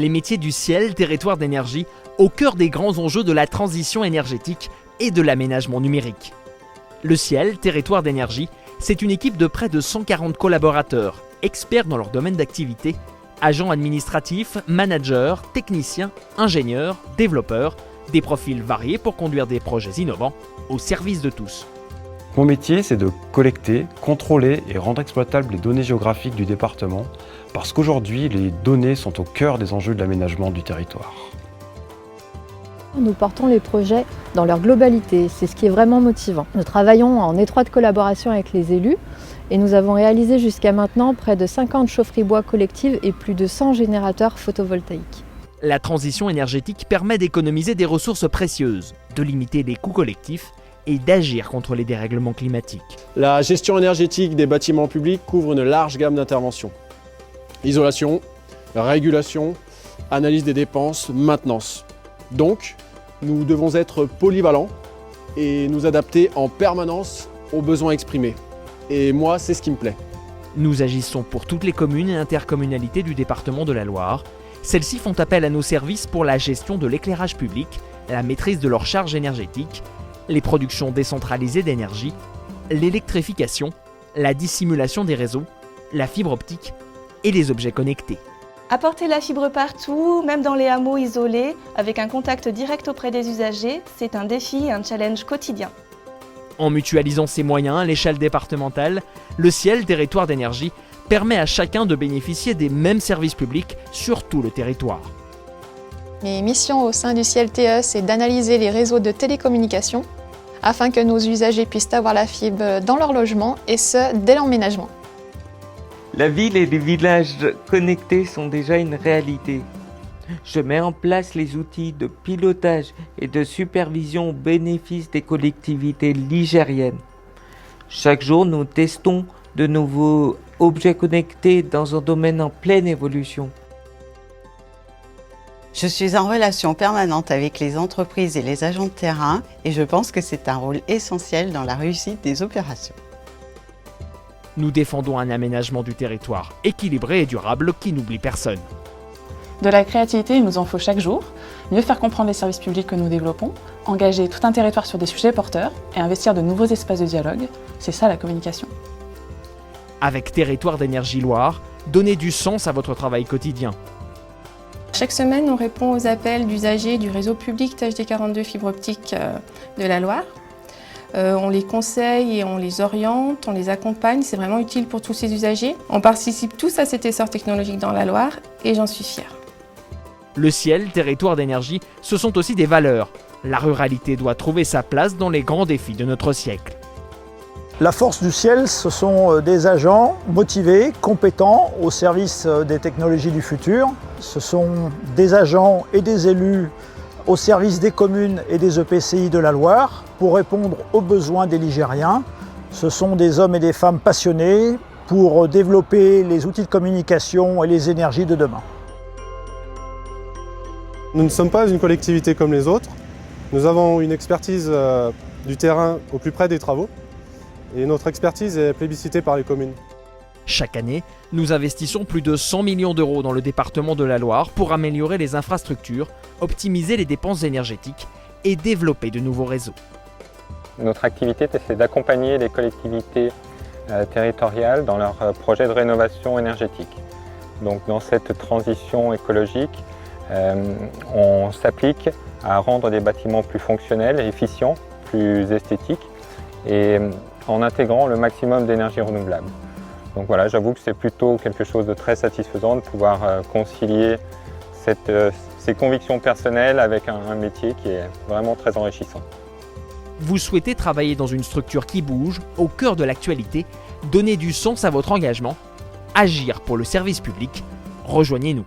Les métiers du ciel, territoire d'énergie, au cœur des grands enjeux de la transition énergétique et de l'aménagement numérique. Le ciel, territoire d'énergie, c'est une équipe de près de 140 collaborateurs, experts dans leur domaine d'activité, agents administratifs, managers, techniciens, ingénieurs, développeurs, des profils variés pour conduire des projets innovants au service de tous. Mon métier, c'est de collecter, contrôler et rendre exploitables les données géographiques du département, parce qu'aujourd'hui, les données sont au cœur des enjeux de l'aménagement du territoire. Nous portons les projets dans leur globalité, c'est ce qui est vraiment motivant. Nous travaillons en étroite collaboration avec les élus et nous avons réalisé jusqu'à maintenant près de 50 chaufferies bois collectives et plus de 100 générateurs photovoltaïques. La transition énergétique permet d'économiser des ressources précieuses, de limiter les coûts collectifs et d'agir contre les dérèglements climatiques. La gestion énergétique des bâtiments publics couvre une large gamme d'interventions. Isolation, régulation, analyse des dépenses, maintenance. Donc, nous devons être polyvalents et nous adapter en permanence aux besoins exprimés. Et moi, c'est ce qui me plaît. Nous agissons pour toutes les communes et intercommunalités du département de la Loire. Celles-ci font appel à nos services pour la gestion de l'éclairage public, la maîtrise de leurs charges énergétiques, les productions décentralisées d'énergie, l'électrification, la dissimulation des réseaux, la fibre optique et les objets connectés. Apporter la fibre partout, même dans les hameaux isolés, avec un contact direct auprès des usagers, c'est un défi et un challenge quotidien. En mutualisant ses moyens à l'échelle départementale, le ciel, territoire d'énergie, permet à chacun de bénéficier des mêmes services publics sur tout le territoire. Mes missions au sein du ciel TE, c'est d'analyser les réseaux de télécommunications afin que nos usagers puissent avoir la fibre dans leur logement et ce, dès l'emménagement. La ville et les villages connectés sont déjà une réalité. Je mets en place les outils de pilotage et de supervision au bénéfice des collectivités ligériennes. Chaque jour, nous testons de nouveaux objets connectés dans un domaine en pleine évolution. Je suis en relation permanente avec les entreprises et les agents de terrain et je pense que c'est un rôle essentiel dans la réussite des opérations. Nous défendons un aménagement du territoire équilibré et durable qui n'oublie personne. De la créativité, il nous en faut chaque jour, mieux faire comprendre les services publics que nous développons, engager tout un territoire sur des sujets porteurs et investir de nouveaux espaces de dialogue, c'est ça la communication. Avec Territoire d'énergie Loire, donnez du sens à votre travail quotidien. Chaque semaine, on répond aux appels d'usagers du réseau public THD42 fibre optique de la Loire. On les conseille et on les oriente, on les accompagne, c'est vraiment utile pour tous ces usagers. On participe tous à cet essor technologique dans la Loire et j'en suis fière. Le ciel, territoire d'énergie, ce sont aussi des valeurs. La ruralité doit trouver sa place dans les grands défis de notre siècle. La force du ciel, ce sont des agents motivés, compétents au service des technologies du futur. Ce sont des agents et des élus au service des communes et des EPCI de la Loire pour répondre aux besoins des Ligériens. Ce sont des hommes et des femmes passionnés pour développer les outils de communication et les énergies de demain. Nous ne sommes pas une collectivité comme les autres. Nous avons une expertise du terrain au plus près des travaux et notre expertise est plébiscitée par les communes. Chaque année, nous investissons plus de 100 millions d'euros dans le département de la Loire pour améliorer les infrastructures, optimiser les dépenses énergétiques et développer de nouveaux réseaux. Notre activité, c'est d'accompagner les collectivités territoriales dans leurs projets de rénovation énergétique. Donc dans cette transition écologique, on s'applique à rendre des bâtiments plus fonctionnels, efficients, plus esthétiques et en intégrant le maximum d'énergie renouvelable. Donc voilà, j'avoue que c'est plutôt quelque chose de très satisfaisant de pouvoir concilier ces convictions personnelles avec un métier qui est vraiment très enrichissant. Vous souhaitez travailler dans une structure qui bouge, au cœur de l'actualité, donner du sens à votre engagement, agir pour le service public, rejoignez-nous.